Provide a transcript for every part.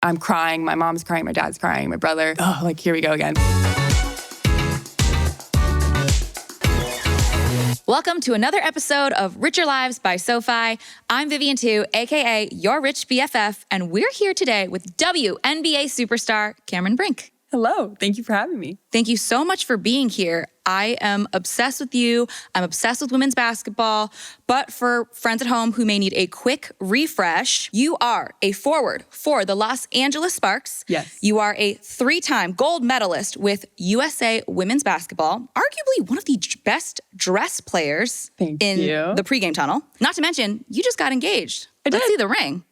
I'm crying. My mom's crying. My dad's crying. My brother. Oh, like, here we go again. Welcome to another episode of Richer Lives by SoFi. I'm Vivian Tu, aka your rich BFF, and we're here today with WNBA superstar Cameron Brink. Hello. Thank you for having me. Thank you so much for being here. I am obsessed with you. I'm obsessed with women's basketball. But for friends at home who may need a quick refresh, you are a forward for the Los Angeles Sparks. Yes. You are a 3-time gold medalist with USA women's basketball, arguably one of the best dressed players in the pregame tunnel. Not to mention, you just got engaged. Let's see the ring.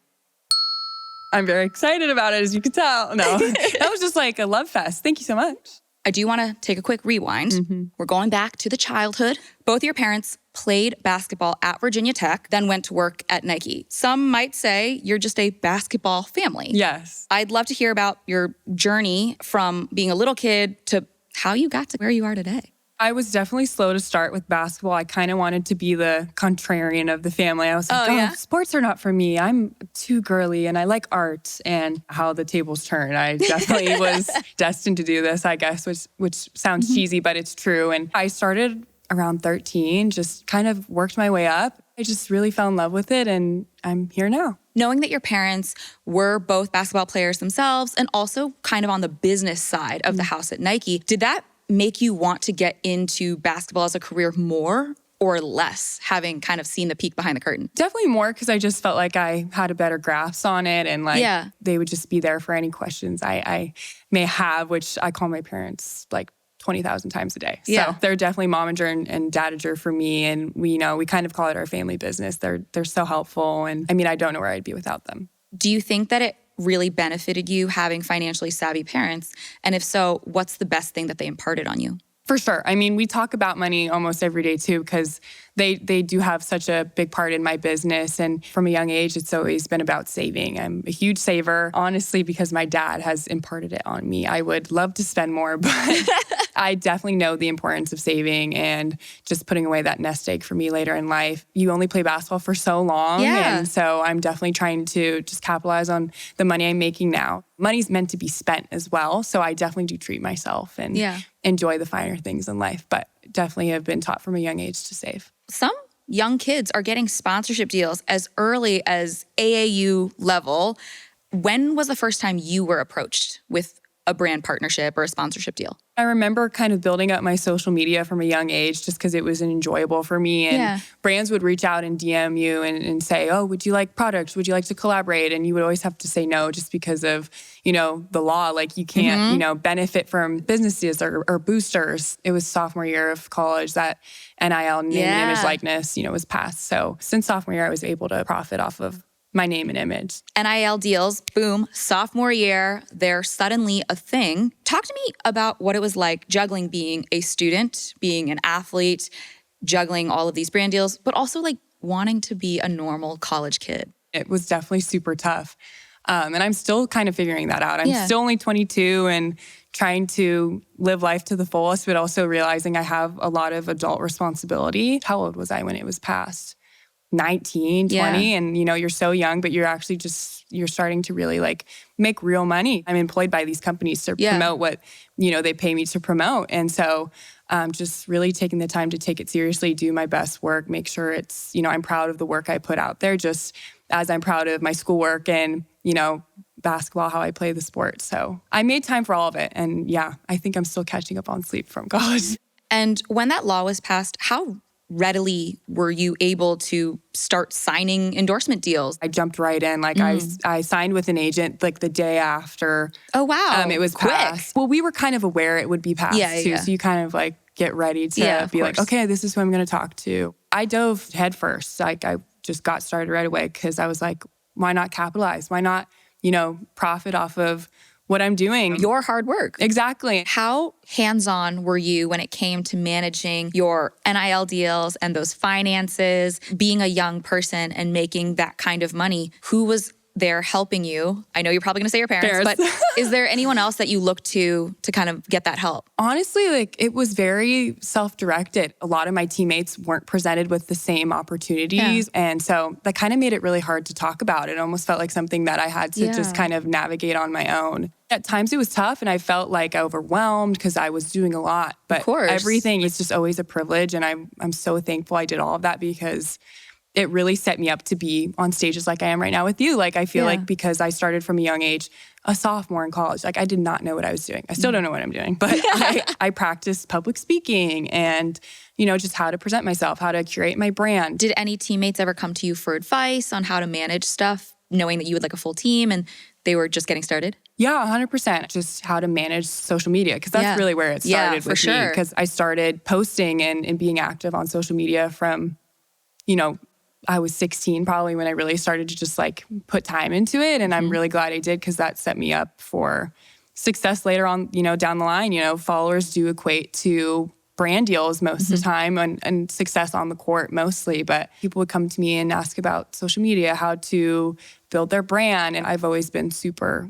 I'm very excited about it, as you can tell. No, that was just like a love fest. Thank you so much. I do want to take a quick rewind. We're going back to the childhood. Both your parents played basketball at Virginia Tech, then went to work at Nike. Some might say you're just a basketball family. Yes. I'd love to hear about your journey from being a little kid to how you got to where you are today. I was definitely slow to start with basketball. I kind of wanted to be the contrarian of the family. I was like, sports are not for me. I'm too girly and I like art. And how the tables turn. I definitely was destined to do this, I guess, which sounds cheesy, but it's true. And I started around 13, just kind of worked my way up. I just really fell in love with it and I'm here now. Knowing that your parents were both basketball players themselves and also kind of on the business side of the house at Nike, did that make you want to get into basketball as a career more or less, having kind of seen the peek behind the curtain? Definitely more, because I just felt like I had a better grasp on it and they would just be there for any questions I may have, which I call my parents like 20,000 times a day. So they're definitely momager and dadager for me. And we kind of call it our family business. They're so helpful. And I mean, I don't know where I'd be without them. Do you think that it really benefited you having financially savvy parents? And if so, what's the best thing that they imparted on you? For sure. I mean, we talk about money almost every day too, because they do have such a big part in my business. And from a young age, it's always been about saving. I'm a huge saver, honestly, because my dad has imparted it on me. I would love to spend more, but I definitely know the importance of saving and just putting away that nest egg for me later in life. You only play basketball for so long. And so I'm definitely trying to just capitalize on the money I'm making now. Money's meant to be spent as well. So I definitely do treat myself and enjoy the finer things in life, but definitely have been taught from a young age to save. Some young kids are getting sponsorship deals as early as AAU level. When was the first time you were approached with a brand partnership or a sponsorship deal? I remember kind of building up my social media from a young age just because it was enjoyable for me. And brands would reach out and DM you and say, oh, would you like products? Would you like to collaborate? And you would always have to say no just because of, the law. Like you can't, benefit from businesses or boosters. It was sophomore year of college that NIL, name and image likeness, was passed. So since sophomore year, I was able to profit off of my name and image. NIL deals, boom, sophomore year, they're suddenly a thing. Talk to me about what it was like juggling being a student, being an athlete, juggling all of these brand deals, but also like wanting to be a normal college kid. It was definitely super tough. And I'm still kind of figuring that out. I'm still only 22 and trying to live life to the fullest, but also realizing I have a lot of adult responsibility. How old was I when it was passed? 19, 20, and you're so young, but you're actually you're starting to really like make real money. I'm employed by these companies to promote what, they pay me to promote. And so just really taking the time to take it seriously, do my best work, make sure it's, I'm proud of the work I put out there, just as I'm proud of my schoolwork and, basketball, how I play the sport. So I made time for all of it. And I think I'm still catching up on sleep from college. And when that law was passed, how readily were you able to start signing endorsement deals? I jumped right in. I signed with an agent like the day after. Oh, wow. It was quick. Passed. Well, we were kind of aware it would be passed too. So you kind of like get ready to be like, okay, this is who I'm going to talk to. I dove head first. I just got started right away because I was like, why not capitalize? Why not, profit off of what I'm doing? Your hard work. Exactly. How hands-on were you when it came to managing your NIL deals and those finances, being a young person and making that kind of money? Who was they're helping you. I know you're probably gonna say your parents, but is there anyone else that you look to kind of get that help? Honestly, like it was very self-directed. A lot of my teammates weren't presented with the same opportunities. Yeah. And so that kind of made it really hard to talk about. It almost felt like something that I had to just kind of navigate on my own. At times it was tough and I felt like overwhelmed because I was doing a lot. But everything is just always a privilege. And I'm so thankful I did all of that because it really set me up to be on stages like I am right now with you. Like I feel like because I started from a young age, a sophomore in college, like I did not know what I was doing. I still don't know what I'm doing, but I practiced public speaking and, just how to present myself, how to curate my brand. Did any teammates ever come to you for advice on how to manage stuff, knowing that you had like a full team and they were just getting started? Yeah, 100%. Just how to manage social media, because that's really where it started with me. Because I started posting and being active on social media from, I was 16 probably when I really started to just like put time into it. And I'm really glad I did because that set me up for success later on, down the line. Followers do equate to brand deals most of the time and success on the court mostly. But people would come to me and ask about social media, how to build their brand. And I've always been super,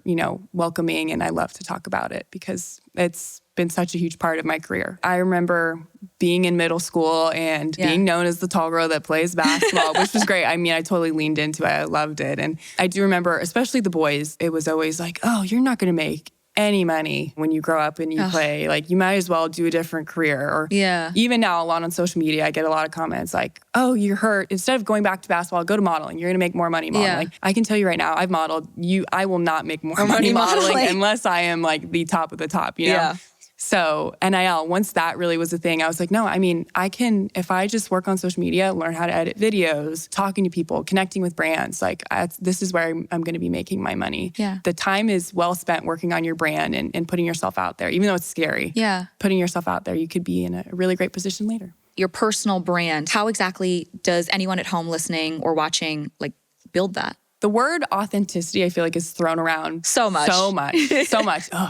welcoming, and I love to talk about it because it's been such a huge part of my career. I remember being in middle school and being known as the tall girl that plays basketball, which was great. I mean, I totally leaned into it. I loved it. And I do remember, especially the boys, it was always like, oh, you're not going to make any money when you grow up and you play. Like, you might as well do a different career. Or even now, a lot on social media, I get a lot of comments like, oh, you're hurt. Instead of going back to basketball, go to modeling. You're going to make more money modeling. Like, I can tell you right now, I've modeled. I will not make more money modeling unless I am like the top of the top, So NIL, once that really was a thing, I was like, no, I mean, I can, if I just work on social media, learn how to edit videos, talking to people, connecting with brands, like this is where I'm going to be making my money. Yeah. The time is well spent working on your brand and putting yourself out there, even though it's scary. Yeah. Putting yourself out there, you could be in a really great position later. Your personal brand, how exactly does anyone at home listening or watching like build that? The word authenticity, I feel like, is thrown around so much. Oh,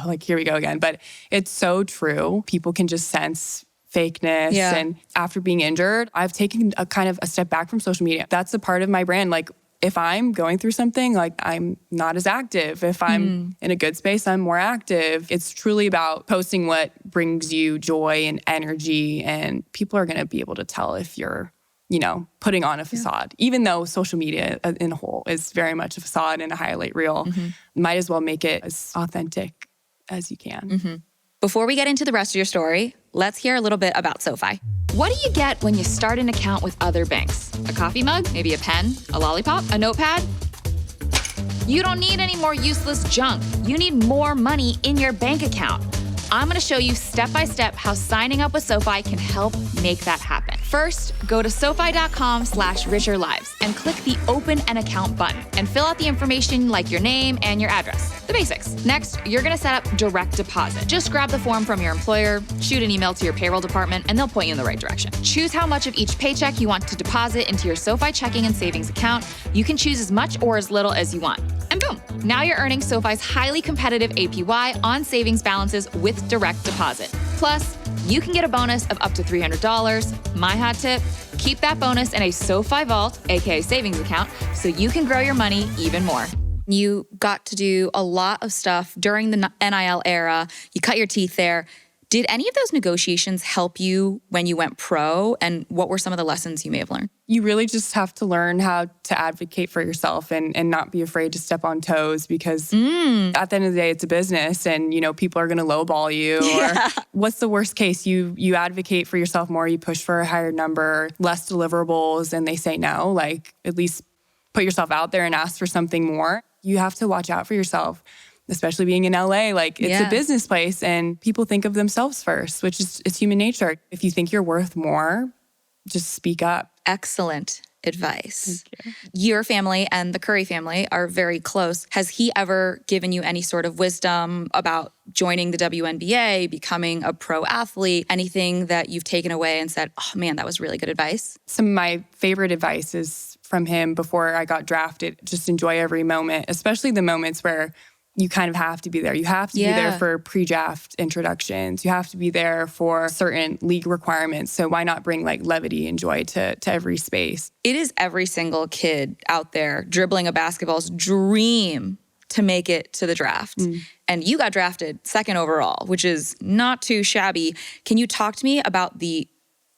like, here we go again. But it's so true. People can just sense fakeness. Yeah. And after being injured, I've taken a kind of a step back from social media. That's a part of my brand. Like, if I'm going through something, like, I'm not as active. If I'm in a good space, I'm more active. It's truly about posting what brings you joy and energy. And people are going to be able to tell if you're putting on a facade, even though social media in a whole is very much a facade and a highlight reel. Might as well make it as authentic as you can. Before we get into the rest of your story, let's hear a little bit about SoFi. What do you get when you start an account with other banks? A coffee mug, maybe a pen, a lollipop, a notepad? You don't need any more useless junk. You need more money in your bank account. I'm gonna show you step-by-step how signing up with SoFi can help make that happen. First, go to SoFi.com/richerlives and click the Open an Account button and fill out the information like your name and your address, the basics. Next, you're gonna set up direct deposit. Just grab the form from your employer, shoot an email to your payroll department, and they'll point you in the right direction. Choose how much of each paycheck you want to deposit into your SoFi checking and savings account. You can choose as much or as little as you want. And boom, now you're earning SoFi's highly competitive APY on savings balances with direct deposit. Plus, you can get a bonus of up to $300. My hot tip, keep that bonus in a SoFi vault, aka savings account, so you can grow your money even more. You got to do a lot of stuff during the NIL era. You cut your teeth there. Did any of those negotiations help you when you went pro? And what were some of the lessons you may have learned? You really just have to learn how to advocate for yourself and not be afraid to step on toes because at the end of the day, it's a business and, people are going to lowball you. Or what's the worst case? You advocate for yourself more, you push for a higher number, less deliverables, and they say no. Like, at least put yourself out there and ask for something more. You have to watch out for yourself. Especially being in LA, like it's a business place and people think of themselves first, which is it's human nature. If you think you're worth more, just speak up. Excellent advice. Thank you. Your family and the Curry family are very close. Has he ever given you any sort of wisdom about joining the WNBA, becoming a pro athlete, anything that you've taken away and said, oh man, that was really good advice? Some of my favorite advice is from him before I got drafted. Just enjoy every moment, especially the moments where you kind of have to be there. You have to be there for pre-draft introductions. You have to be there for certain league requirements. So why not bring like levity and joy to every space? It is every single kid out there dribbling a basketball's dream to make it to the draft. And you got drafted 2nd overall, which is not too shabby. Can you talk to me about the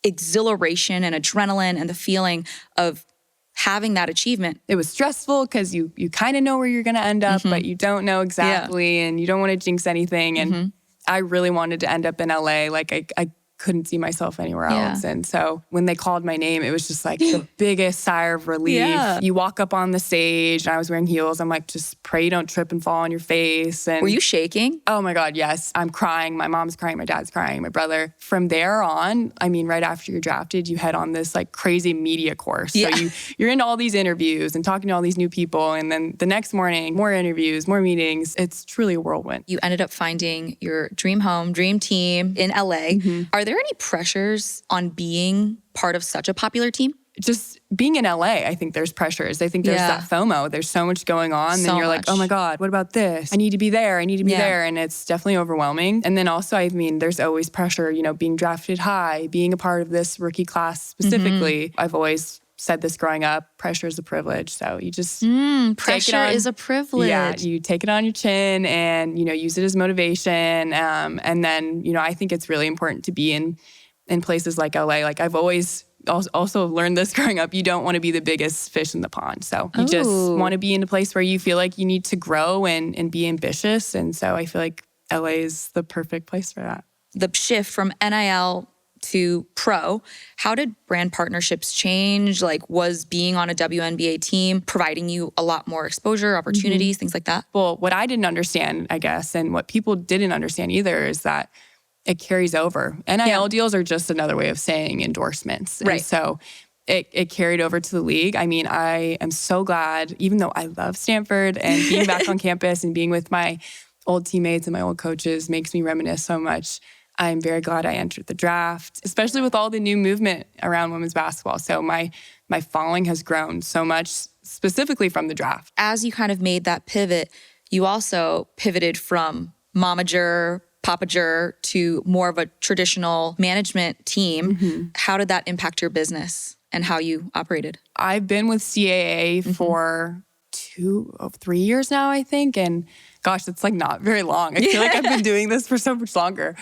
exhilaration and adrenaline and the feeling of having that achievement? It was stressful because you kind of know where you're going to end up, but you don't know exactly, and you don't want to jinx anything. And I really wanted to end up in LA. Like I couldn't see myself anywhere else. And so when they called my name, it was just like the biggest sigh of relief. You walk up on the stage, and I was wearing heels. I'm like, just pray you don't trip and fall on your face. And were you shaking? Oh my God, yes. I'm crying. My mom's crying. My dad's crying. My brother. From there on, I mean, right after you're drafted, you head on this like crazy media course. So you're in all these interviews and talking to all these new people. And then the next morning, more interviews, more meetings. It's truly a whirlwind. You ended up finding your dream home, dream team in LA. Are there any pressures on being part of such a popular team? Just being in LA, I think there's pressures. I think there's that FOMO. There's so much going on. Then you're like, oh my God, what about this? I need to be there. I need to be there. And it's definitely overwhelming. And then also, I mean, there's always pressure, you know, being drafted high, being a part of this rookie class specifically. I've always said this growing up, pressure is a privilege. So you just pressure is a privilege. Yeah, you take it on your chin and, you know, use it as motivation. And then, you know, I think it's really important to be in places like LA. Like I've always also learned this growing up. You don't want to be the biggest fish in the pond. So you just want to be in a place where you feel like you need to grow and be ambitious. And so I feel like LA is the perfect place for that. The shift from NIL to pro, how did brand partnerships change? Like, was being on a WNBA team providing you a lot more exposure, opportunities, things like that? Well, what I didn't understand, I guess, and what people didn't understand either is that it carries over. NIL deals are just another way of saying endorsements. Right. And so it carried over to the league. I mean, I am so glad, even though I love Stanford and being back on campus and being with my old teammates and my old coaches makes me reminisce so much. I'm very glad I entered the draft, especially with all the new movement around women's basketball. So my following has grown so much, specifically from the draft. As you kind of made that pivot, you also pivoted from momager, papager to more of a traditional management team. How did that impact your business and how you operated? I've been with CAA for 3 years now, I think. And gosh, that's like not very long. I feel like I've been doing this for so much longer.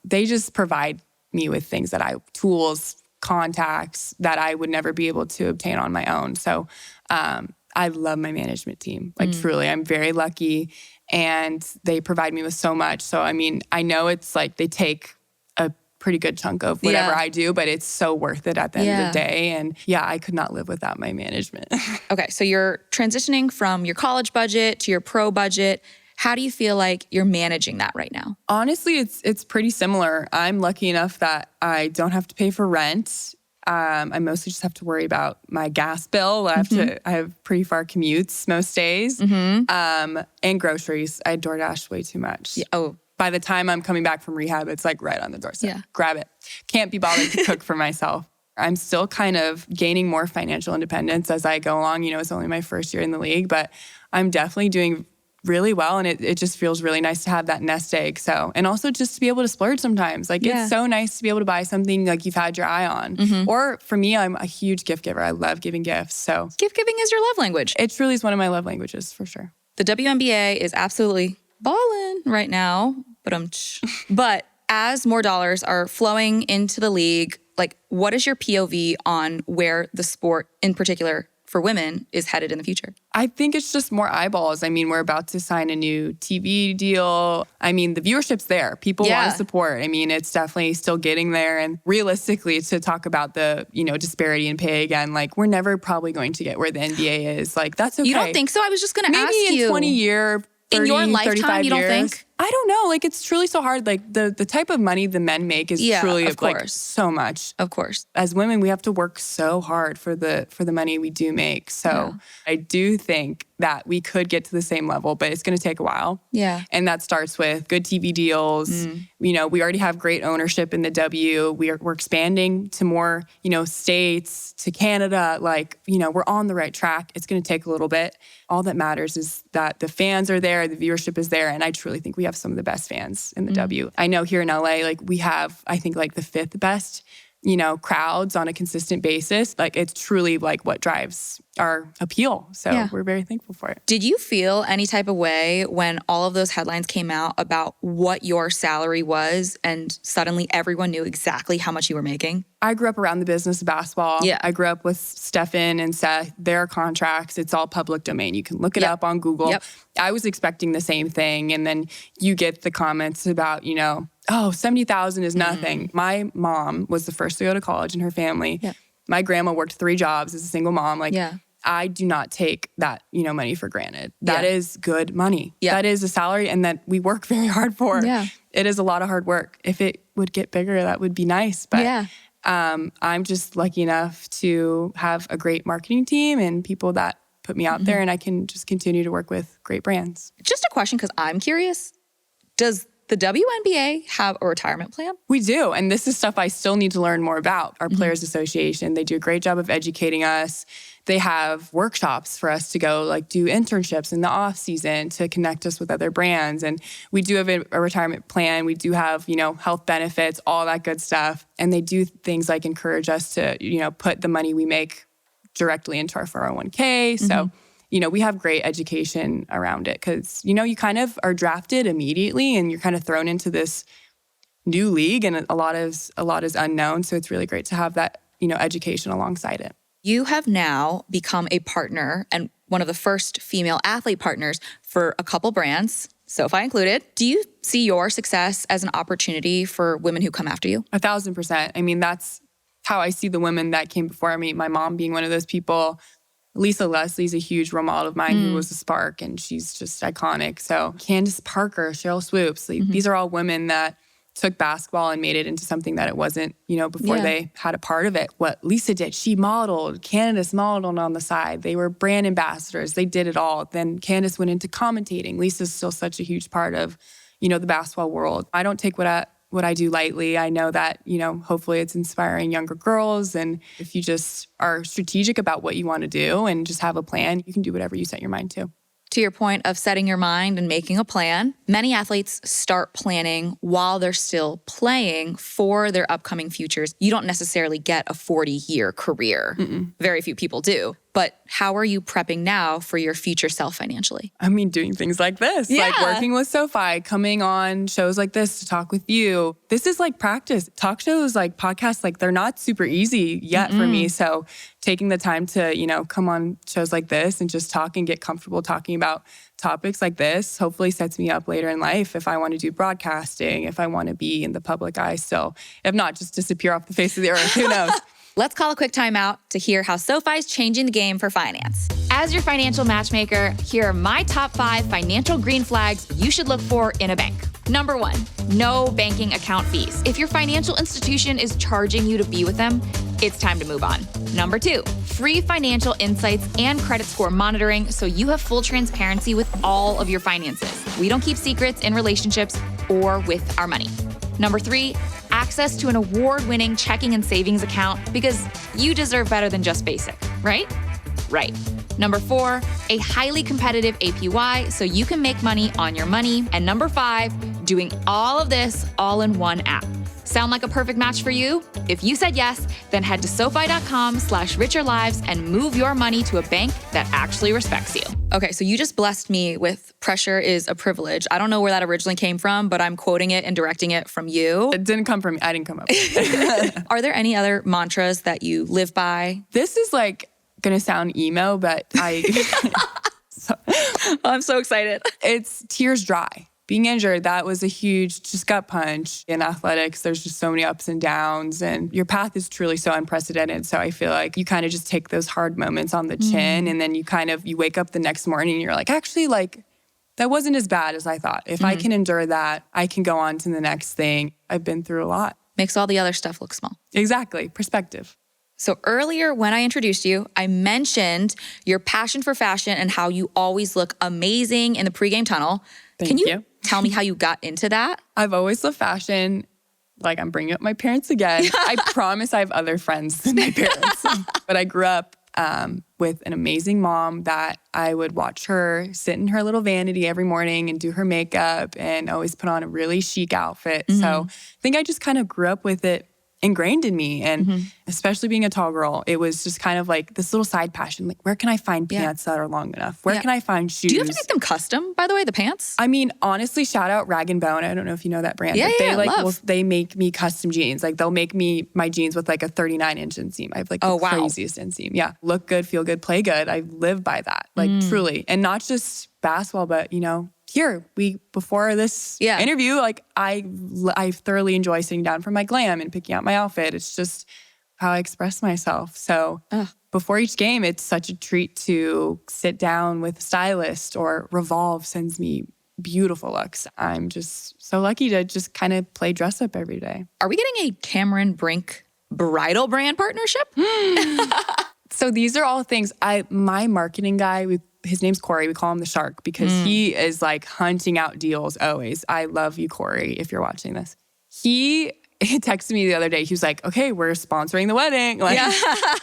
They just provide me with things tools, contacts that I would never be able to obtain on my own. So I love my management team. Like truly, I'm very lucky and they provide me with so much. So, I mean, I know it's like they take a pretty good chunk of whatever I do, but it's so worth it at the end of the day. And I could not live without my management. Okay, so you're transitioning from your college budget to your pro budget. How do you feel like you're managing that right now? Honestly, it's pretty similar. I'm lucky enough that I don't have to pay for rent. I mostly just have to worry about my gas bill. I have pretty far commutes most days. And groceries. I DoorDash way too much. Yeah. Oh. By the time I'm coming back from rehab, it's like right on the doorstep. Yeah. Grab it. Can't be bothered to cook for myself. I'm still kind of gaining more financial independence as I go along. You know, it's only my first year in the league, but I'm definitely doing really well. And it just feels really nice to have that nest egg. So, and also just to be able to splurge sometimes. Like it's so nice to be able to buy something like you've had your eye on. Or for me, I'm a huge gift giver. I love giving gifts. So gift giving is your love language. It truly is one of my love languages for sure. The WNBA is absolutely balling right now. But as more dollars are flowing into the league, like what is your POV on where the sport in particular for women is headed in the future? I think it's just more eyeballs. I mean, we're about to sign a new TV deal. I mean, the viewership's there. People want to support. I mean, it's definitely still getting there. And realistically, to talk about the, disparity in pay again, like we're never probably going to get where the NBA is. Like that's okay. You don't think so? I was just going to ask you. Maybe in 20 years, 30, in your lifetime, you don't think? I don't know. Like, it's truly so hard. Like, the type of money the men make is truly of like course. so much. Of course. As women, we have to work so hard for the money we do make. So I do think that we could get to the same level, but it's going to take a while. Yeah. And that starts with good TV deals. You know, we already have great ownership in the W. We're expanding to more, you know, states, to Canada. Like, you know, we're on the right track. It's going to take a little bit. All that matters is that the fans are there, the viewership is there, and I truly think we have some of the best fans in the W. I know here in LA, like, we have, I think, like the 5th best, you know, crowds on a consistent basis. Like, it's truly like what drives our appeal. So we're very thankful for it. Did you feel any type of way when all of those headlines came out about what your salary was and suddenly everyone knew exactly how much you were making? I grew up around the business of basketball. Yeah. I grew up with Stefan and Seth. Their contracts, it's all public domain. You can look it up on Google. I was expecting the same thing. And then you get the comments about, you know, oh, 70,000 is nothing. My mom was the first to go to college in her family. My grandma worked 3 jobs as a single mom. Like, I do not take that, you know, money for granted. That is good money. That is a salary, and that we work very hard for. It is a lot of hard work. If it would get bigger, that would be nice. But I'm just lucky enough to have a great marketing team and people that put me out there, and I can just continue to work with great brands. Just a question, because I'm curious. Does the WNBA have a retirement plan? We do. And this is stuff I still need to learn more about. Our Players Association, they do a great job of educating us. They have workshops for us to go, like, do internships in the off season to connect us with other brands. And we do have a retirement plan. We do have, you know, health benefits, all that good stuff. And they do things like encourage us to, you know, put the money we make directly into our 401k. So, you know, we have great education around it because, you know, you kind of are drafted immediately and you're kind of thrown into this new league, and a lot is unknown. So it's really great to have that, you know, education alongside it. You have now become a partner and one of the first female athlete partners for a couple brands, SoFi included. Do you see your success as an opportunity for women who come after you? 1,000%. I mean, that's how I see the women that came before me. My mom being one of those people. Lisa Leslie's a huge role model of mine who was a spark, and she's just iconic. So Candace Parker, Cheryl Swoops, these are all women that took basketball and made it into something that it wasn't, you know, before they had a part of it. What Lisa did, she modeled. Candace modeled on the side. They were brand ambassadors. They did it all. Then Candace went into commentating. Lisa's still such a huge part of, you know, the basketball world. I don't take what I do lightly. I know that, you know, hopefully it's inspiring younger girls. And if you just are strategic about what you want to do and just have a plan, you can do whatever you set your mind to. To your point of setting your mind and making a plan, many athletes start planning while they're still playing for their upcoming futures. You don't necessarily get a 40-year career. Very few people do. But how are you prepping now for your future self financially? I mean, doing things like this, like working with SoFi, coming on shows like this to talk with you. This is like practice. Talk shows, like podcasts, like they're not super easy yet for me. So taking the time to, you know, come on shows like this and just talk and get comfortable talking about topics like this hopefully sets me up later in life if I want to do broadcasting, if I want to be in the public eye still. If not, just disappear off the face of the earth. Who knows? Let's call a quick timeout to hear how SoFi is changing the game for finance. As your financial matchmaker, here are my top 5 financial green flags you should look for in a bank. Number 1, no banking account fees. If your financial institution is charging you to be with them, it's time to move on. Number 2, free financial insights and credit score monitoring so you have full transparency with all of your finances. We don't keep secrets in relationships or with our money. Number 3, access to an award-winning checking and savings account because you deserve better than just basic, right? Right. Number 4, a highly competitive APY so you can make money on your money. And number 5, doing all of this all in one app. Sound like a perfect match for you? If you said yes, then head to SoFi.com/richerlives and move your money to a bank that actually respects you. Okay, so you just blessed me with pressure is a privilege. I don't know where that originally came from, but I'm quoting it and directing it from you. It didn't come from me. I didn't come up with it. Are there any other mantras that you live by? This is like gonna sound emo, but I'm so excited. It's tears dry. Being injured, that was a huge just gut punch. In athletics, there's just so many ups and downs, and your path is truly so unprecedented. So I feel like you kind of just take those hard moments on the chin, and then you wake up the next morning and you're like, actually, like, that wasn't as bad as I thought. If I can endure that, I can go on to the next thing. I've been through a lot. Makes all the other stuff look small. Exactly. Perspective. So earlier when I introduced you, I mentioned your passion for fashion and how you always look amazing in the pregame tunnel. Thank you. Tell me how you got into that? I've always loved fashion. Like, I'm bringing up my parents again. I promise I have other friends than my parents. But I grew up with an amazing mom that I would watch her sit in her little vanity every morning and do her makeup and always put on a really chic outfit. So I think I just kind of grew up with it ingrained in me. And especially being a tall girl, it was just kind of like this little side passion. Like, where can I find pants that are long enough? Where can I find shoes? Do you have to make them custom, by the way, the pants? I mean, honestly, shout out Rag & Bone. I don't know if you know that brand. Yeah, but they make me custom jeans. Like, they'll make me my jeans with like a 39-inch inseam. I have like the craziest inseam. Yeah. Look good, feel good, play good. I live by that. Like, truly. And not just basketball, but, you know, before this interview, like I thoroughly enjoy sitting down for my glam and picking out my outfit. It's just how I express myself. So before each game, it's such a treat to sit down with a stylist, or Revolve sends me beautiful looks. I'm just so lucky to just kind of play dress up every day. Are we getting a Cameron Brink bridal brand partnership? So these are all things my marketing guy, his name's Corey. We call him the Shark because he is like hunting out deals always. I love you, Corey, if you're watching this. He texted me the other day. He was like, okay, we're sponsoring the wedding. Like, and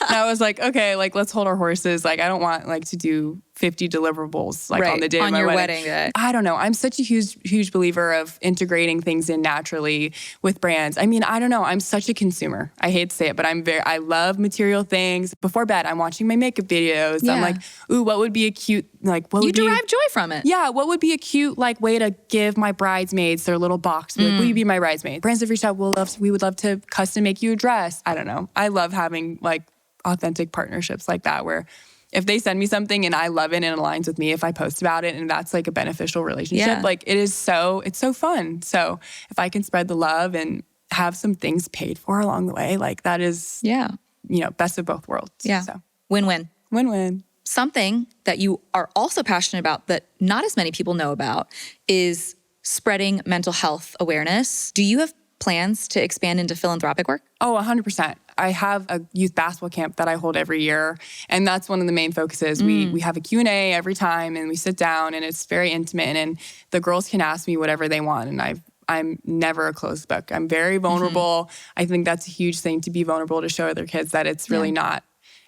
I was like, okay, like, let's hold our horses. Like, I don't want like to do 50 deliverables like on the day of my wedding day. I don't know. I'm such a huge believer of integrating things in naturally with brands. I mean, I don't know. I'm such a consumer. I hate to say it, but I love material things. Before bed, I'm watching my makeup videos. Yeah. I'm like, ooh, what would be a cute, like, what would you derive joy from it. Yeah. What would be a cute, like, way to give my bridesmaids their little box? Like, will you be my bridesmaid? Brands have reached out. We would love to custom make you a dress. I don't know. I love having like authentic partnerships like that, where if they send me something and I love it and it aligns with me, if I post about it and that's like a beneficial relationship, like it's so fun. So if I can spread the love and have some things paid for along the way, like that is, you know, best of both worlds. Yeah. So Win-win. Win-win. Something that you are also passionate about that not as many people know about is spreading mental health awareness. Do you have plans to expand into philanthropic work? Oh, 100%. I have a youth basketball camp that I hold every year, and that's one of the main focuses. We have a Q&A every time, and we sit down, and it's very intimate, and the girls can ask me whatever they want, and I'm never a closed book. I'm very vulnerable. I think that's a huge thing, to be vulnerable, to show other kids that it's really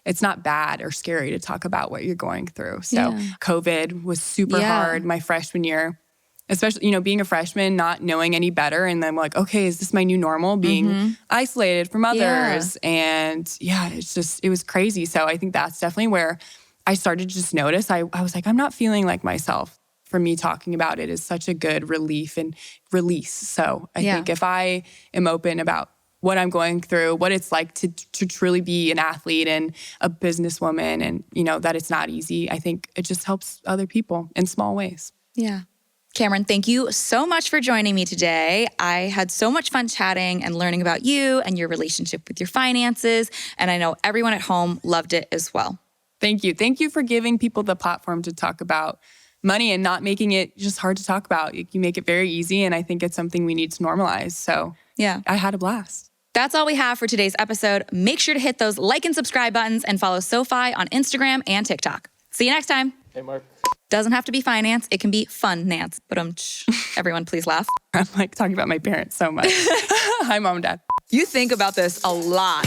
it's not bad or scary to talk about what you're going through. So COVID was super hard my freshman year. Especially, you know, being a freshman, not knowing any better. And then like, okay, is this my new normal? Being isolated from others. And it was crazy. So I think that's definitely where I started to just notice. I was like, I'm not feeling like myself. For me, talking about it is such a good relief and release. So I think if I am open about what I'm going through, what it's like to truly be an athlete and a businesswoman, and, you know, that it's not easy, I think it just helps other people in small ways. Yeah. Cameron, thank you so much for joining me today. I had so much fun chatting and learning about you and your relationship with your finances. And I know everyone at home loved it as well. Thank you. Thank you for giving people the platform to talk about money and not making it just hard to talk about. You make it very easy. And I think it's something we need to normalize. So I had a blast. That's all we have for today's episode. Make sure to hit those like and subscribe buttons and follow SoFi on Instagram and TikTok. See you next time. Hey, Mark. Doesn't have to be finance. It can be fun, Nance. But everyone, please laugh. I'm like talking about my parents so much. Hi, Mom and Dad. You think about this a lot.